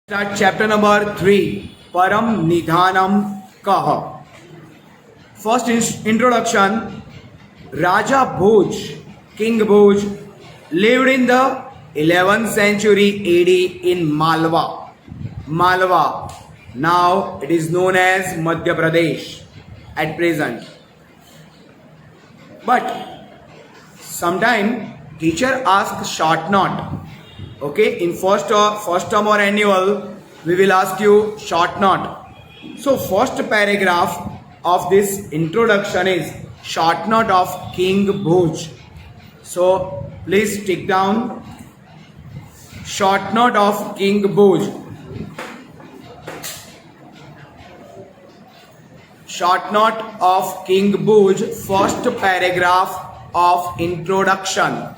Start chapter number 3, Param Nidhanam Kaha. First introduction. Raja Bhoj, King Bhoj, lived in the 11th century AD in Malwa. Malwa, now it is known as Madhya Pradesh at present. But sometime teacher asks short note. Okay, in first term or annual, we will ask you short note. So first paragraph of this introduction is short note of King Bhoj. So please take down short note of King Bhoj. Short note of King Bhoj, first paragraph of introduction.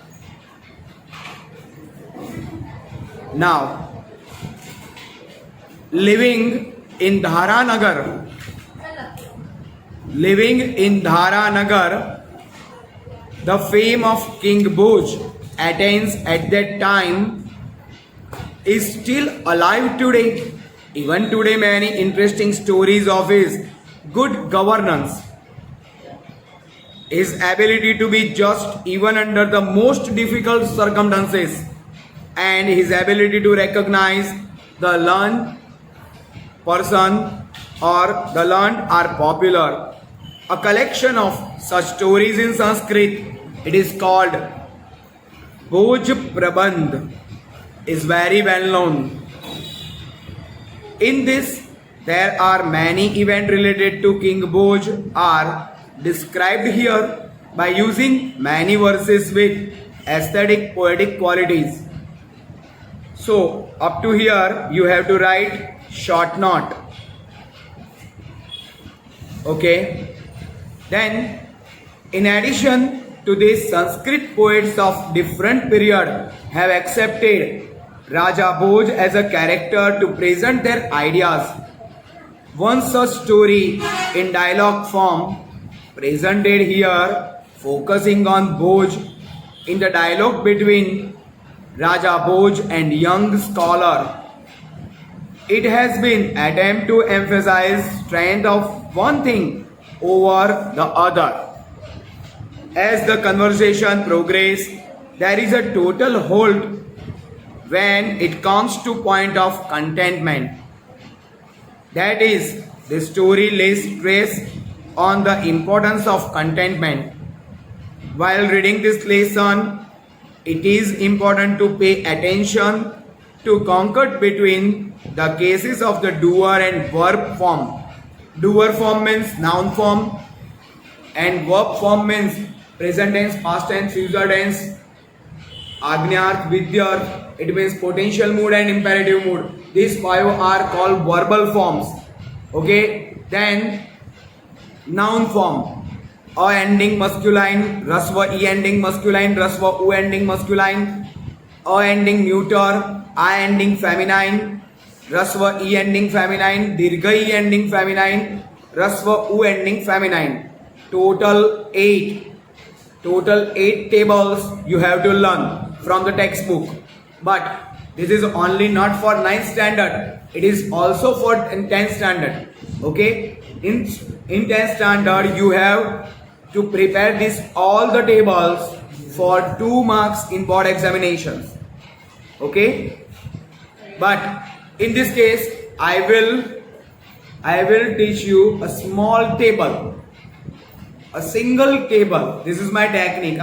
Now, living in Dharanagar, the fame of King Bhoj attains at that time is still alive today. Even today, many interesting stories of his good governance, his ability to be just even under the most difficult circumstances, and his ability to recognize the learned person or the learned are popular. A collection of such stories in Sanskrit, it is called Bhoj Prabandh, is very well known. In this, there are many events related to King Bhoj are described here by using many verses with aesthetic poetic qualities. So up to here you have to write short note. Okay. Then in addition to this, Sanskrit poets of different period have accepted Raja Bhoj as a character to present their ideas. One such story in dialogue form presented here, focusing on Bhoj in the dialogue between Raja Bhoj and young scholar. It has been attempt to emphasize strength of one thing over the other. As the conversation progresses, there is a total halt when it comes to point of contentment. That is, the story lays stress on the importance of contentment. While reading this lesson, it is important to pay attention to concord between the cases of the doer and verb form. Doer form means noun form and verb form means present tense, past tense, future tense, Agnyarth, Vidyarth, it means potential mood and imperative mood. These five are called verbal forms. Okay, then noun form. A ending masculine, rasva e ending masculine, rasva u ending masculine, a ending neuter, I ending feminine, rasva e ending feminine, dirgha e ending feminine, rasva u ending feminine. Total 8 tables you have to learn from the textbook. But this is only not for 9th standard, it is also for 10th standard. Okay, in 10th standard you have to prepare this all the tables for 2 marks in board examinations. Okay, but in this case I will teach you a small table, a single table. This is my technique,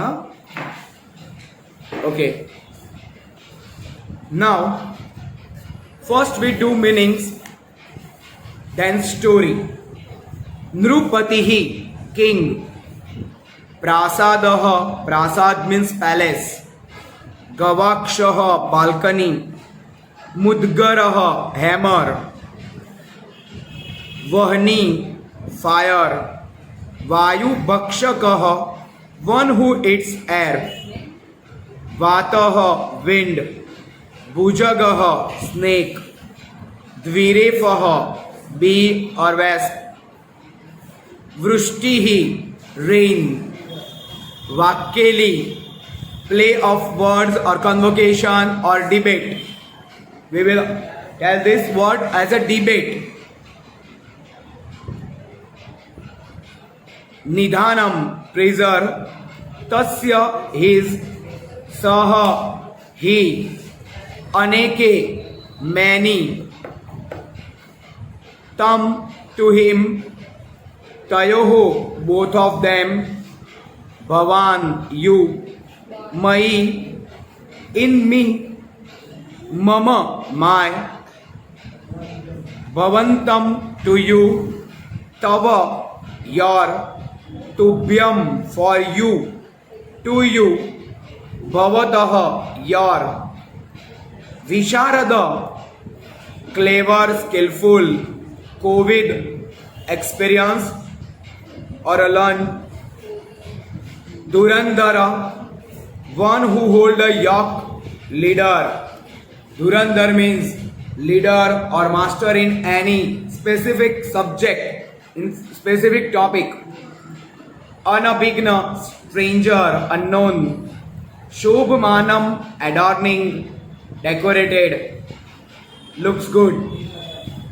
Okay, now first we do meanings, then story. Nrupatihi, king. Prasadaha, prasad means palace. Gavakshaha, balcony. Mudgaraha, hammer. Vahni, fire. Vayu bhakshakaha, one who eats air. Vataha, wind. Bhujagaha, snake. Dvirefaha, bee or wasp. Vrishtihi, rain. Vakkeli, play of words or convocation or debate. We will Tell this word as a debate. Nidhanam, preserve. Tasya, his. Saha, he. Aneke, many. Tam, to him. Tayoho, both of them. Bhavan, you. Mai, in me. Mama, my. Bhavantam, to you. Tava, your. Tubhyam, for you. To you. Bhavatah, your. Visharada, clever, skillful. Covid, experience or a learn. Durandara, one who hold a yoke, leader. Durandar means leader or master in any specific subject, in specific topic. Anabhigna, stranger, unknown. Shobhamanam, adorning, decorated, looks good.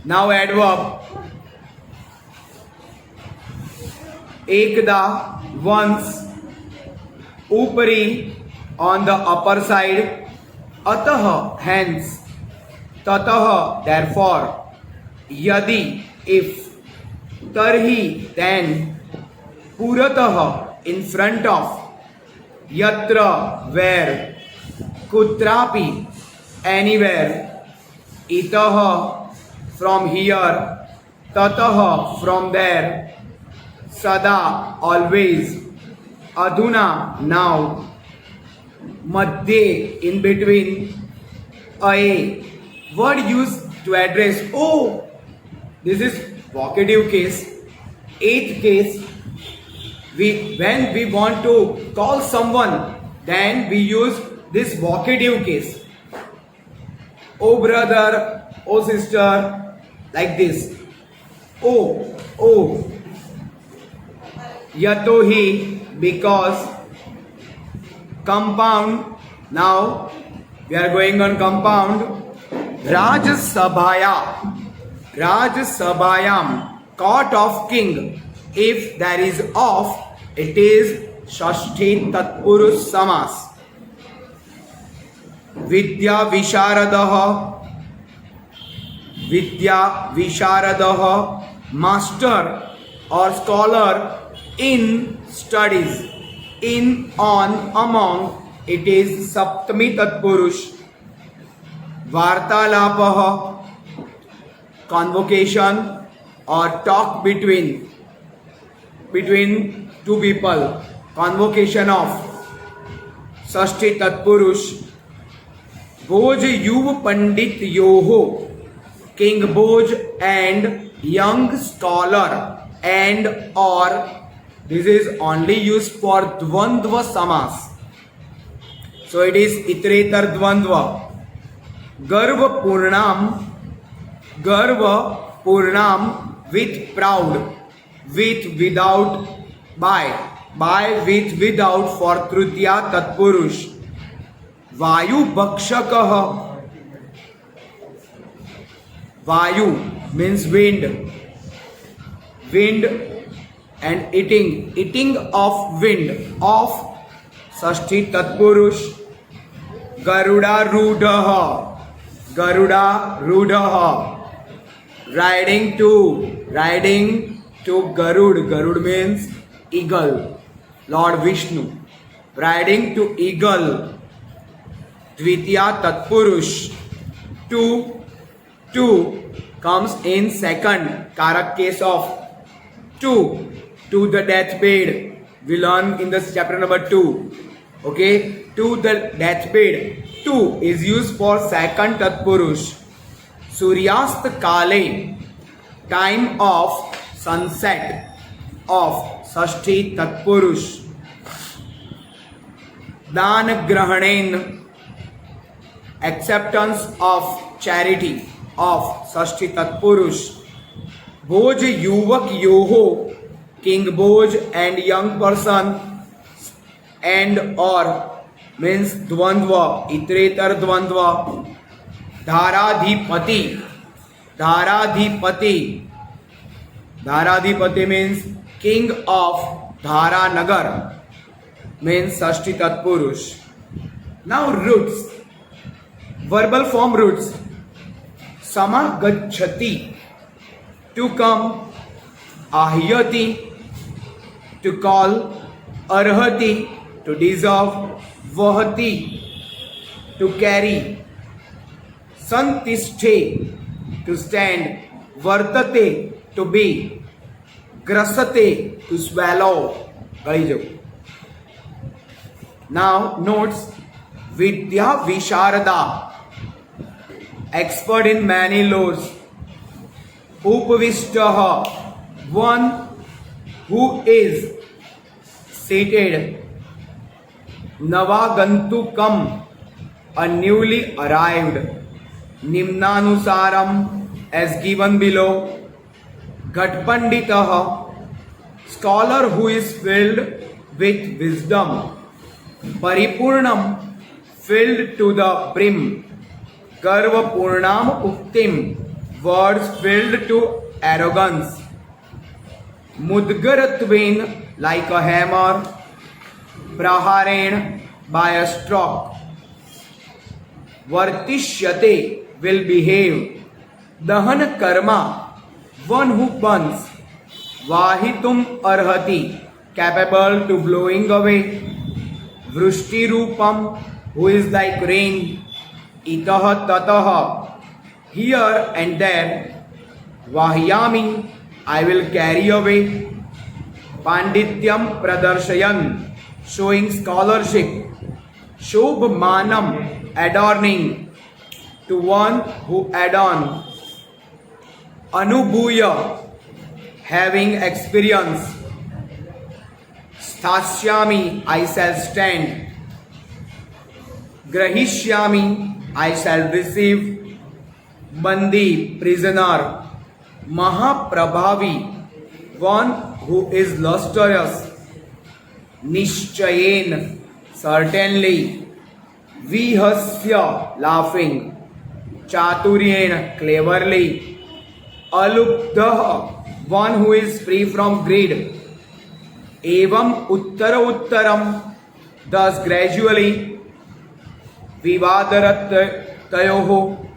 Now adverb. Ekda, once. Upari, on the upper side. Ataha, hence. Tataha, therefore. Yadi, if. Tarhi, then. Purataha, in front of. Yatra, where. Kutrapi, anywhere. Itaha, from here. Tataha, from there. Sada, always. Adhuna, now. Madhye, in between. Aye, word used to address. Oh, this is vocative case. Eighth case. When we want to call someone, then we use this vocative case. Oh brother, oh sister, like this. Oh. Yatohi, because. Compound. Now we are going on compound. Raj Sabhayam, court of king. If there is of, it is Shashti Tatpurush Samas. Vidya Visharadaha, master or scholar in studies. In, on, among, it is Saptami Tatpurush. Vartalapaha, convocation or talk between two people. Convocation of Sashti Tatpurush. Bhoj Yuv Pandit Yoho, King Bhoj and young scholar, and or. This is only used for Dvandva Samas. So it is Itretar Dvandva. Garva Purnam, with proud, with without, by with without for Trutya Tatpurush. Vayu Bhakshakaha. Vayu means wind. Wind and eating of wind, of Sashti Tatpurush. Garuda Rudhaha, riding to Garud. Garud means eagle, Lord Vishnu. Riding to eagle. Dvitiya Tatpurush, two comes in second karak case of to the deathbed. We learn in this chapter number 2. Okay, to the deathbed. To is used for second Tatpurush. Suryast Kale, time of sunset of Sashti Tatpurush. Dan Grahanen, acceptance of charity of Sashti Tatpurush. Bhoj Yuvak Yoho, King Bhoj and young person, and or means Dvandva, Itretar Dvandva. धाराधिपति. Dharadhipati. Dharadhipati means king of Dharanagar, means Shashti Tatpurush. Now roots, verbal form roots. Samagachati, to come. Ahyati, to call. Arhati, to deserve. Vahati, to carry. Santisthe, to stand. Vartate, to be. Grasate, to swallow. Now notes. Vidya Visharada, expert in many laws. Upavishtaha, one who is seated. Navagantukam, a newly arrived. Nimnanusaram, as given below. Ghatpanditaha, scholar who is filled with wisdom. Paripurnam, filled to the brim. Garva Purnam Uktim, words filled to arrogance. Mudgaratvain, like a hammer. Praharen, by a stroke. Vartishyate, will behave. Dahan Karma, one who burns. Vahitum Arhati, capable to blowing away. Vrushti Rupam, who is like rain. Itaha Tataha, here and there. Vahyami, I will carry away. Pandityam Pradarshayan, showing scholarship. Shobhmanam, adorning. To one who adorn. Anubhuya, having experience. Sthasyami, I shall stand. Grahishyami, I shall receive. Bandi, prisoner. Mahaprabhavi, one who is lustrous. Nishchayen, certainly. Vihasya, laughing. Chaturyen, cleverly. Alubdha, one who is free from greed. Evam uttara uttaram, thus gradually. Vivadarat tayoho,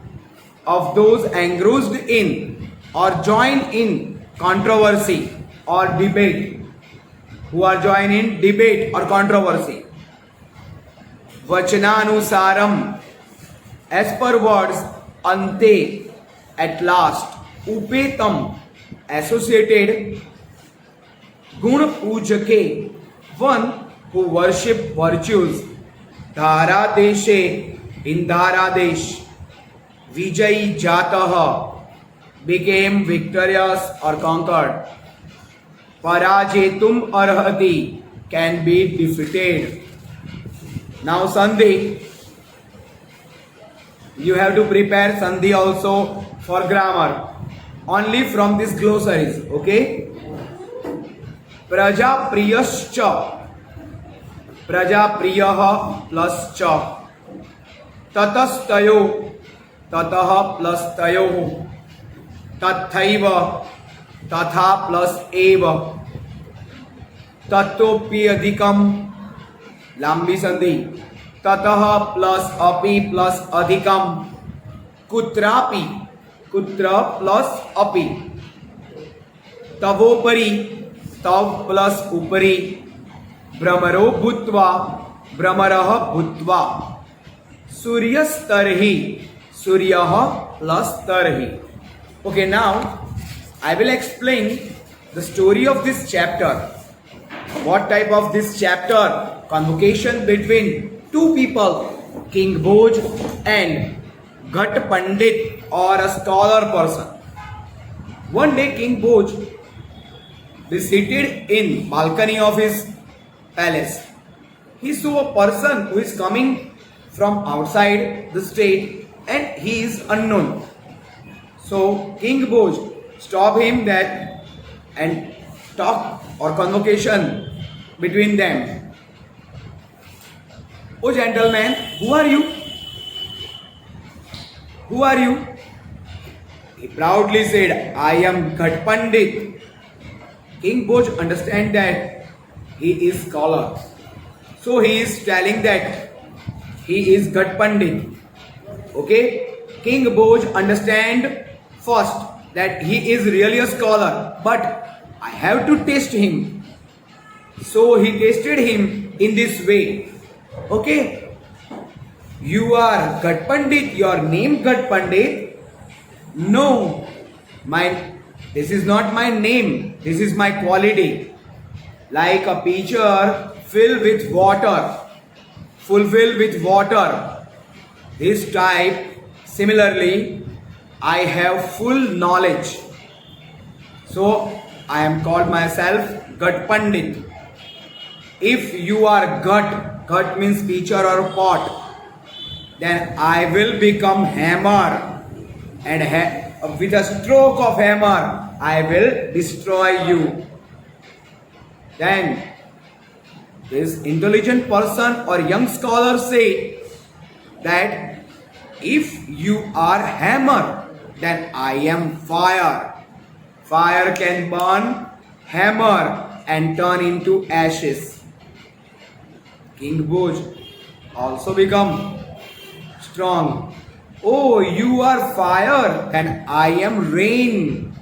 of those engrossed in or join in controversy or debate, who are joined in debate or controversy. Vachananusaram, as per words. Ante, at last. Upetam, associated. Gun Pujake, one who worship virtues. Dharadeshe, in Dharadesh. Vijay Jataha, became victorious or conquered. Parajetum Arhati, can be defeated. Now Sandhi, you have to prepare Sandhi also for grammar. Only from these glossaries, okay? Praja Priyascha, Praja Priyaha plus cha. Tatastayo, Tataha plus tayo. Tathaiva, Tatha plus eva. Tattopi adhikam, Lambi Sandhi. Tataha plus api plus adhikam. Kutrapi, Kutra plus api. Tavopari, Tav plus upari. Brahmaro bhutva, Brahmaraha bhutva. Suryastarhi, Suryaha plus tarhi. Okay, now I will explain the story of this chapter. What type of this chapter? Convocation between two people, King Bhoj and Ghat Pandit, or a scholar person. One day King Bhoj is seated in balcony of his palace. He saw a person who is coming from outside the state and he is unknown. So King Bhoj stopped him that and talk or convocation between them. Oh gentleman, who are you? Who are you? He proudly said, I am Ghat Pandit. King Bhoj understand that he is scholar. So he is telling that he is Ghat Pandit. Okay? King Bhoj understand first that he is really a scholar, but I have to test him. So he tested him in this way. Okay? You are Ghat Pandit, your name Ghat Pandit. No, this is not my name, this is my quality. Like a pitcher filled with water, fulfilled with water. This type, similarly, I have full knowledge. So I am called myself Ghat Pandit. If you are Ghat means pitcher or pot, then I will become hammer, and with a stroke of hammer I will destroy you. Then this intelligent person or young scholar say that if you are hammer, then I am fire. Fire can burn hammer and turn into ashes. King Bhoj also become strong. Oh, you are fire, and I am rain.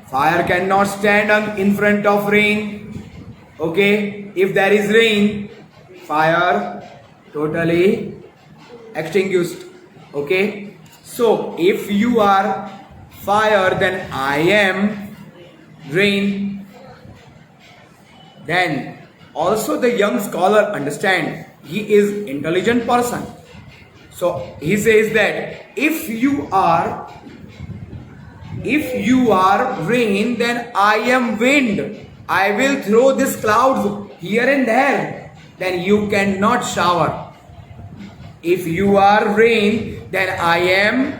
Fire cannot stand in front of rain. Okay, if there is rain, fire totally extinguished. Okay, so if you are fire, then I am rain. Then also the young scholar understand he is intelligent person. So he says that if you are rain, then I am wind. I will throw these clouds here and there. Then you cannot shower. If you are rain, then I am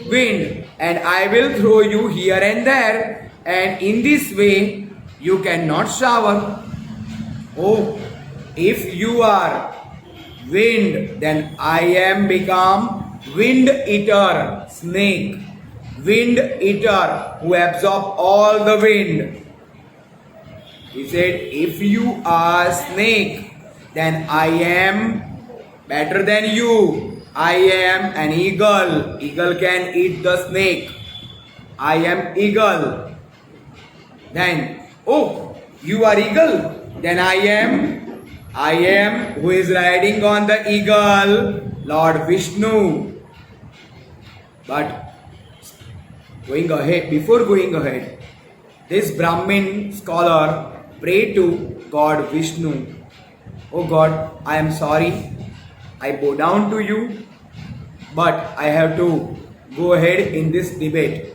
wind, and I will throw you here and there. And in this way, you cannot shower. Oh, if you are wind, then I am become wind eater, snake. Wind eater who absorb all the wind. He said, if you are snake, then I am better than you. I am an eagle. Eagle can eat the snake. I am eagle. Then, oh, you are eagle. Then I am who is riding on the eagle, Lord Vishnu. But before going ahead, this Brahmin scholar prayed to God Vishnu. Oh God, I am sorry. I bow down to you, but I have to go ahead in this debate.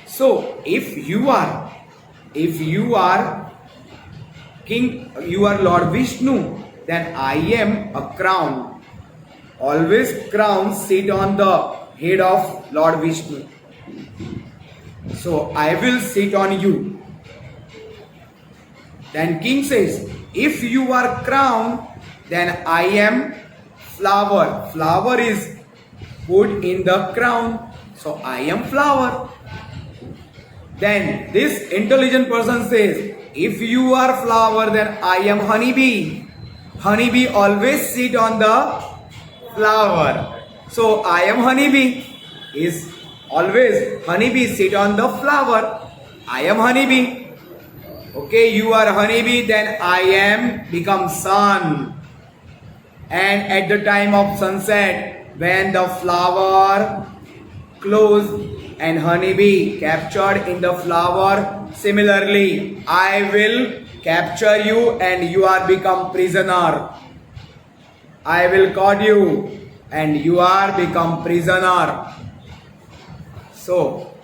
So if you are King, you are Lord Vishnu, then I am a crown. Always crowns sit on the head of Lord Vishnu. So I will sit on you. Then king says, if you are crown, then I am flower. Flower is put in the crown. So I am flower. Then this intelligent person says, if you are flower, then I am honeybee. Honeybee always sit on the flower. So I am honeybee. Is always honeybee sit on the flower. I am honeybee. Okay, you are honeybee, then I am become sun. And at the time of sunset, when the flower closed and honeybee captured in the flower, similarly, I will capture you and you are become prisoner. I will caught you and you are become prisoner. So,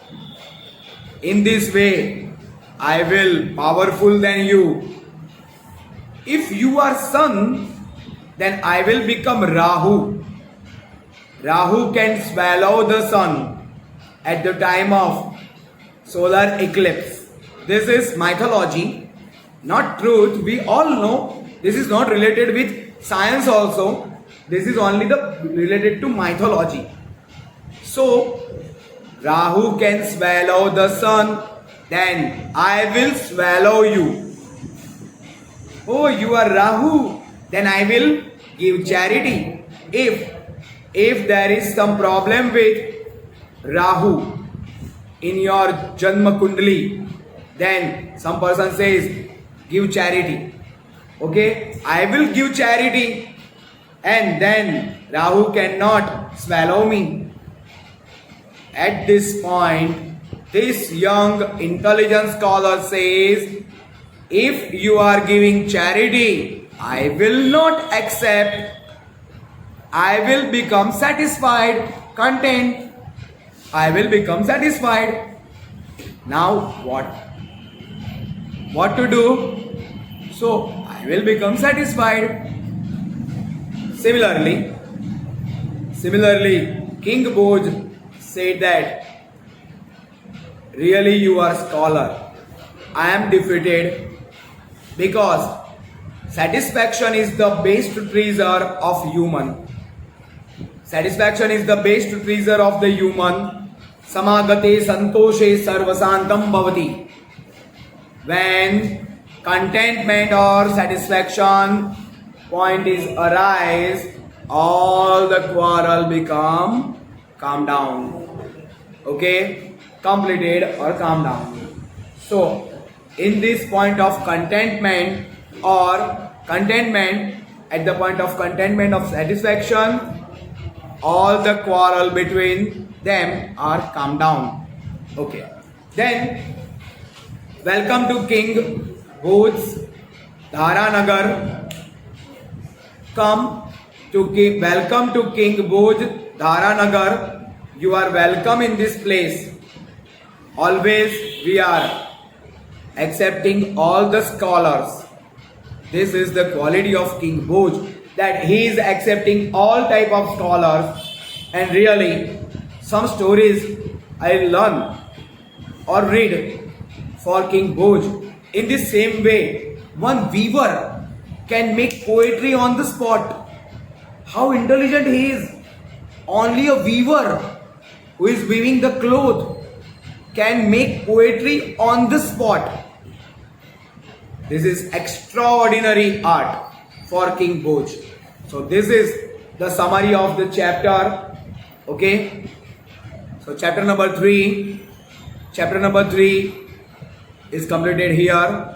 in this way, I will powerful than you. If you are sun, then I will become Rahu. Rahu can swallow the sun at the time of solar eclipse. This is mythology, not truth. We all know this is not related with science also. This is only the related to mythology. So Rahu can swallow the sun, then I will swallow you. Oh, you are Rahu, then I will give charity. If there is some problem with Rahu in your Janma Kundali, then some person says give charity. Okay, I will give charity, and then Rahu cannot swallow me. At this point, this young intelligent scholar says, if you are giving charity, I will not accept. I will become satisfied, content. I will become satisfied. Now what? What to do? So I will become satisfied. Similarly, King Bhoj said that really you are scholar. I am defeated because satisfaction is the best treasure of human. Satisfaction is the best treasure of the human. Samagate santoshe sarvasantam bhavati. When contentment or satisfaction point is arise, all the quarrel become calm down. Okay, completed or calm down. So in this point of contentment or contentment, at the point of contentment of satisfaction, all the quarrel between them are calm down. Okay, then welcome to King Bhoj's Dharanagar. Welcome to King Bhoj Dharanagar. You are welcome in this place. Always we are accepting all the scholars. This is the quality of King Bhoj, that he is accepting all type of scholars. And really, some stories I learn or read for King Bhoj. In the same way, one weaver can make poetry on the spot. How intelligent he is! Only a weaver who is weaving the cloth can make poetry on the spot. This is extraordinary art for King Bhoj. So this is the summary of the chapter. Okay. So chapter number 3 is completed here.